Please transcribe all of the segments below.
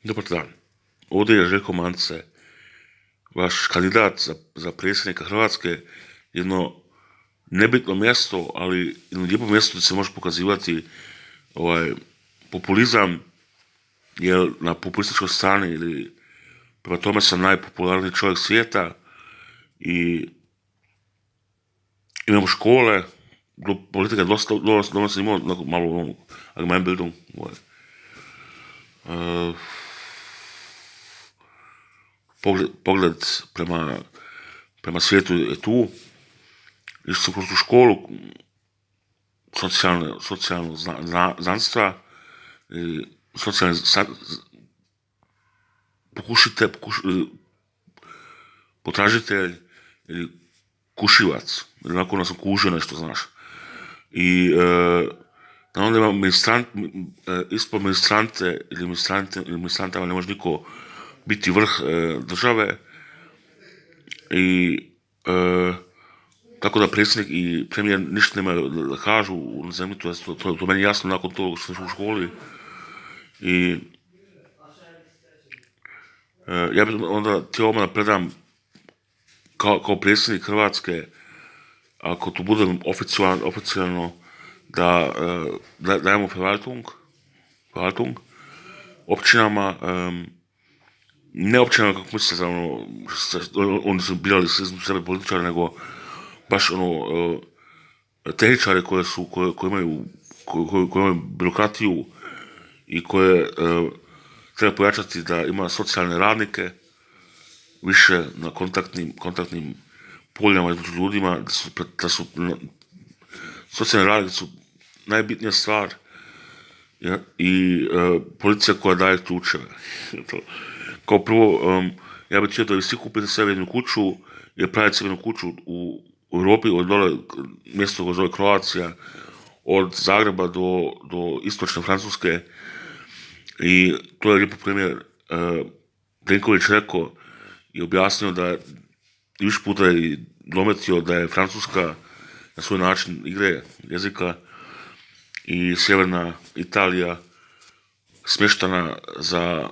Dobar dan. Ovdje je Željko Mance, vaš kandidat za predsjednika Hrvatske, jedno nebitno mjesto, ali jedno lijepo mjesto gdje se može pokazivati populizam, jer na populističkoj strani ili prema tome sam najpopularniji čovjek svijeta i imamo škole, politika donosi imao malo Allgemeinbildung. Pogled prema svijetu je tu. Išli su kroz tu školu socijalnog znanstva i socijalni potražitelj ili kušivac. Ili onako nas kužio nešto, znaš. I onda ima ispod ministrante ili ministrantama ne može niko biti vrh države i tako da predsjednik i premijer ništa nema da kažu u zemlji, to meni jasno nakon toga što sam u školi i ja bih onda htio odmah da predam kao predsjednik Hrvatske, ako to bude oficijalno, da dajemo Verwaltung općinama, ne općinama kako mislite, oni su birali sebe političari, nego baš tehničare koji imaju birokratiju i koje treba pojačati, da ima socijalne radnike više na kontaktnim poljama između ljudima, da su socijalni radnici su najbitnija stvar i policija koja daje ključeve. Kao prvo, ja bih htio da vi svi kupite sebi jednu kuću i pravite sebi jednu kuću u Europi, od dole mjesto koje zove Kroacija, od Zagreba do istočne Francuske, i to je lijepo premijer Plenković rekao i objasnio da i više puta je dometio da je Francuska na svoj način igre jezika i sjeverna Italija smještana za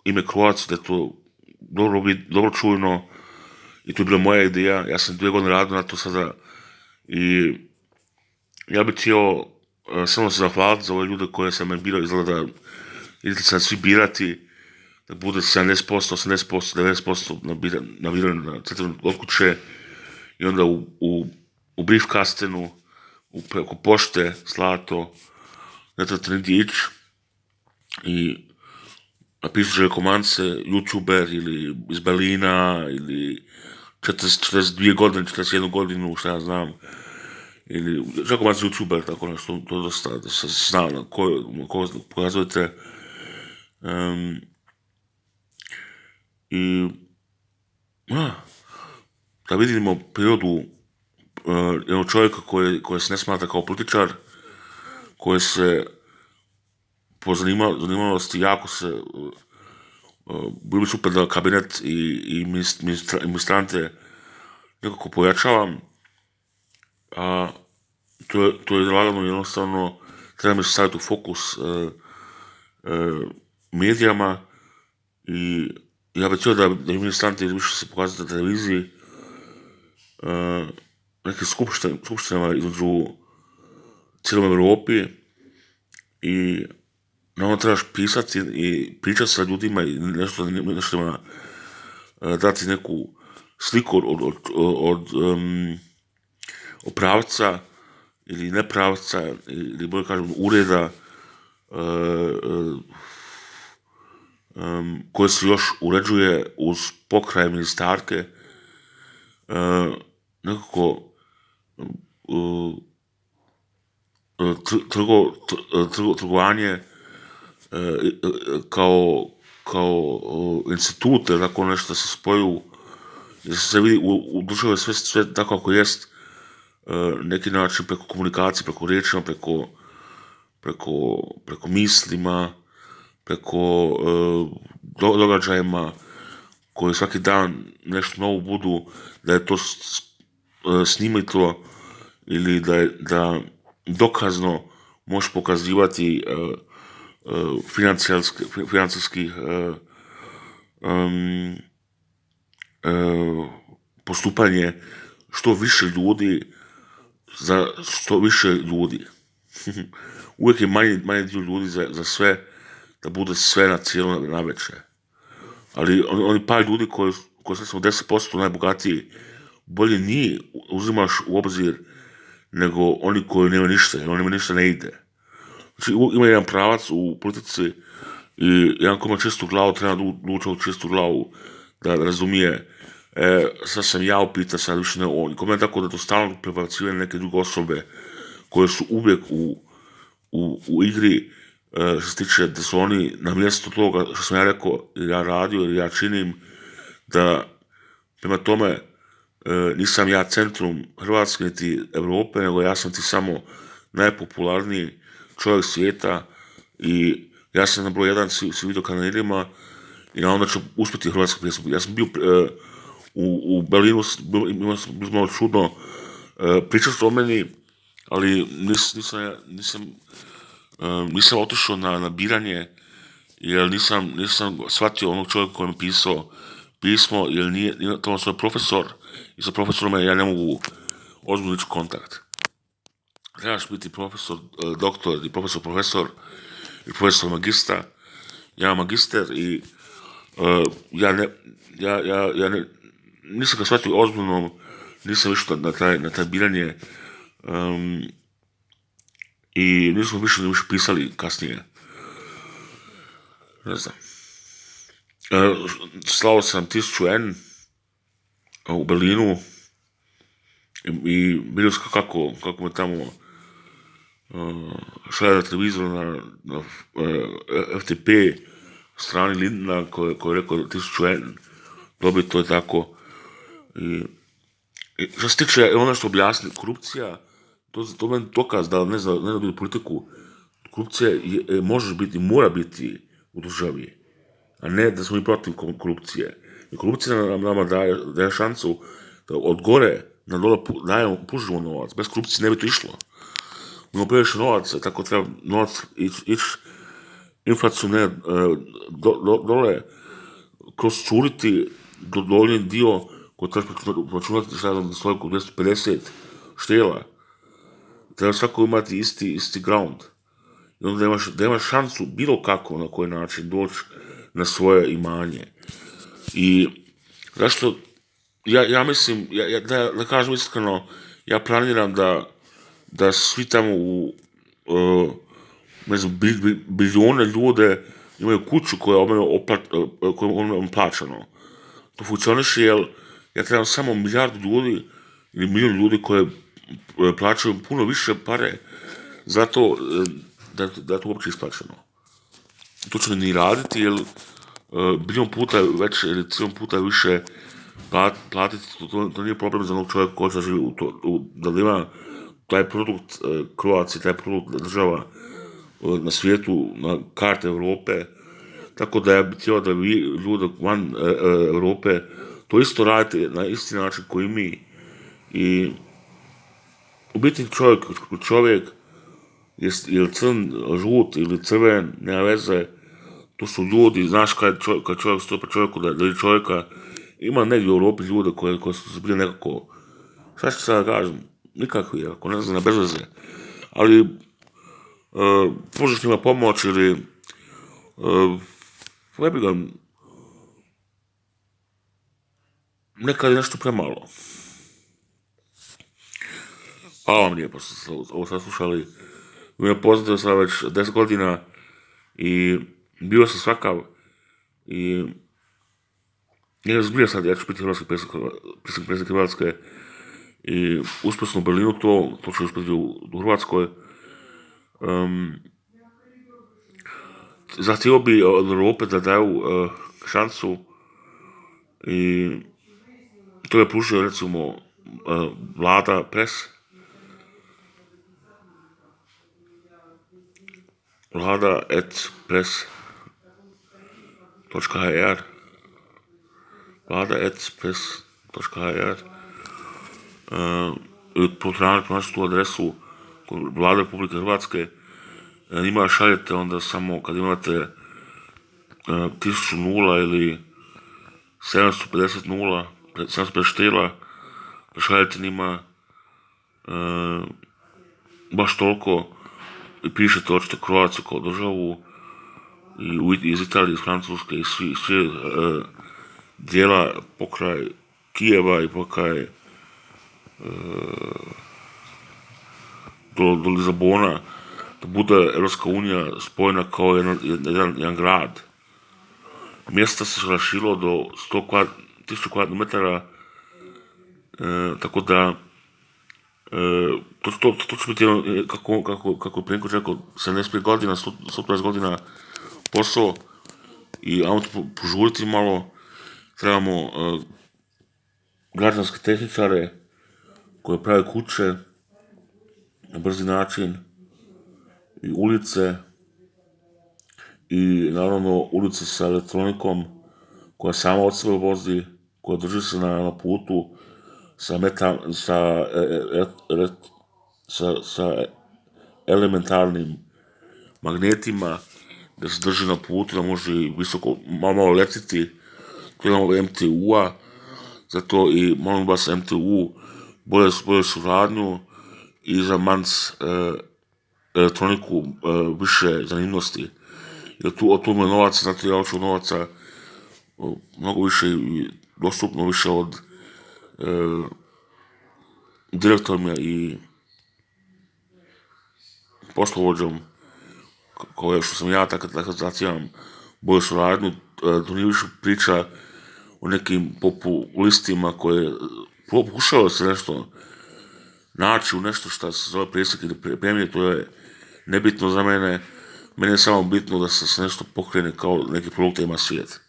ime Kroacije, da je to dobro čujno i to je bila moja ideja. Ja sam 2 godine radio na to sada i ja bih htio samo se zahvaliti za ove ljude koje sam birao. Izgleda da idete sad svi birati, da bude 70%, 80%, 90% nabirano na centralne otkuće i onda u briefkastenu, preko pošte, slato, ne trebate nigdje ići i napisati Željko Mance, youtuber ili iz Berlina ili 42 godine, 41 godinu, šta ja znam, ili Željko Mance youtuber, tako nešto, to je dosta, da se zna na koga pokazujete. I da vidimo prirodu jednog čovjeka koji se ne smatra kao političar, koji se po zanimljivosti jako se bilo bi super da kabinet i ministrante nekako pojačavam, a to je lagano, jednostavno treba mi se staviti u fokus medijama i ja bih htio da ministranti više se pokazati na televiziji, neke skupštinama između cijelom Europi, i naravno trebaš pisati i pričati sa ljudima i nešto ima dati neku sliku od pravca ili nepravca ili bolje kažem ureda koje se još uređuje uz pokraj ministarke, nekako trgovanje kao institute, tako nešto se spoju, da se vidi u državi sve tako kako jest, neki način preko komunikacije, preko riječima, preko mislima, preko događajima koji svaki dan nešto novo budu, da je to snimito ili da dokazno možeš pokazivati financijskih postupanje što više ljudi za što više ljudi. Uvijek je manje dio ljudi za sve, da bude sve na cijelo navečer. Ali oni par ljudi koji su 10% najbogatiji, bolje njih uzimaš u obzir nego oni koji nemaju ništa, jer onima ništa ne ide. Znači ima jedan pravac u politici i jedan ko ima čistu glavu treba lučati u čistu glavu da razumije sad sam ja upita, sad više ne on. Kome je tako da to stalno prebacivaju neke druge osobe koje su uvijek u igri što se tiče da su oni na mjestu toga što sam ja rekao, ja radio ili ja činim, da prema tome nisam ja centrum Hrvatske niti Europe, nego ja sam ti samo najpopularniji čovjek svijeta i ja sam na broj jedan svi videokanalima i onda ću uspjeti hrvatski pjesmu. Ja sam bio u Berlinu, bilo malo čudno pričati o meni, ali nisam otišao na biranje jer nisam shvatio onog čovjeka koji mi pisao pismo, jer nije to svoj profesor i sa profesorom ja ne mogu ozbiljno ići u kontakt. Trebaš biti profesor, doktor i profesor i profesor magista. Ja magister i nisam ga shvatio ozbiljno, nisam išao na taj biranje i nismo više pisali kasnije. Ne znam. Slao sam 1000 u Berlinu i vidio sam kako me tamo šalje na televizoru na FTP strani Lindna koji je rekao 1000 dobiti, to je tako. I što se tiče ono što objasni, korupcija, to meni dokaz da ne zna biti politiku. Korupcija može biti, mora biti u državi, a ne da smo mi protiv korupcije. I korupcija nama daje šansu da od gore na dole pužimo novac. Bez korupcije ne bi to išlo. Imamo previše novaca, tako treba novac ići inflacioner dole, kroz curiti do dolje dio koji treba računati da stoji oko 250 štela. Treba svako imati isti ground. I onda da imaš šansu bilo kako na koji način doći na svoje imanje. I zašto, ja mislim, da kažem iskreno, ja planiram da svi tamo ne znam, bilijone ljude imaju kuću koja je plaćano. To funkcioniše jer ja trebam samo milijardu ljudi ili milijon ljudi koje plaćaju puno više pare zato da je to uopće isplaćeno. To ću ni raditi jer bilion puta već ili cijelom puta više platiti, to nije problem za onog čovjeka koji živi da ima taj produkt Kroacije, taj produkt država na svijetu, na karte Europe, tako da ja bih htio da vi ljudi van Europe to isto radite na isti način koji mi. I u biti čovjek je crn, žut ili crven, nema veze, to su ljudi, znaš kad čovjek stoji pred čovjeku, da je čovjeka, ima negdje u Europi ljude koji su bili nekako, šta ću sada kažem, nikakvi, ako ne znam, bez veze, ali možeš njima pomoć ili ne bi ga, nekad je nešto premalo. Hvala vam lijepo što ste ovo saslušali. Vi me poznate sad već 10 godina i bio sam svakav i ja zbilja sad, ja ću biti hrvatski predsjednik Hrvatske i uspješno u Berlinu to ću uspjeti u Hrvatskoj. Zahtio bi od Europe da daju šansu i to je pružio recimo vlada Press, vlada@press.hr vlada@press.hr pronaći tu adresu Vlade Republike Hrvatske njima šaljete onda samo kad imate 1000 nula ili 750 nula, 750 štela, šaljete njima baš toliko i pišete hoćete Kroaciju kao državu i iz Italije, iz Francuske i svi dijela pokraj Kijeva i pokraj do Lizabona, da bude Europska unija spojena kao jedan grad. Mjesta se rašilo do 1000 kvadratnih metara, tako da to će biti kako je Plenković rekao, 75 godina, 120 godina posao i ajmo to požuriti malo. Trebamo građanske tehničare koje prave kuće na brzi način i ulice i naravno ulice sa elektronikom koja sama od sebe vozi, koja drži se na putu sa elementarnim magnetima, da se drži na putu, da može visoko malo letiti. Tu imamo MTU-a, zato i molim vas MTU bolje suradnju i za MANS elektroniku više zanimljivosti. Jer tu ima novaca, znate, ja hoću novaca mnogo više i dostupno više od direktorima i poslovođom koje što sam ja, tako imam bolju suradnju. Tu nije više priča o nekim populistima koje pokušava se nešto naći u nešto što se zove predsjednik ili premijer, to je nebitno za mene. Meni je samo bitno da se nešto pokrene kao neki produkt ima svijet.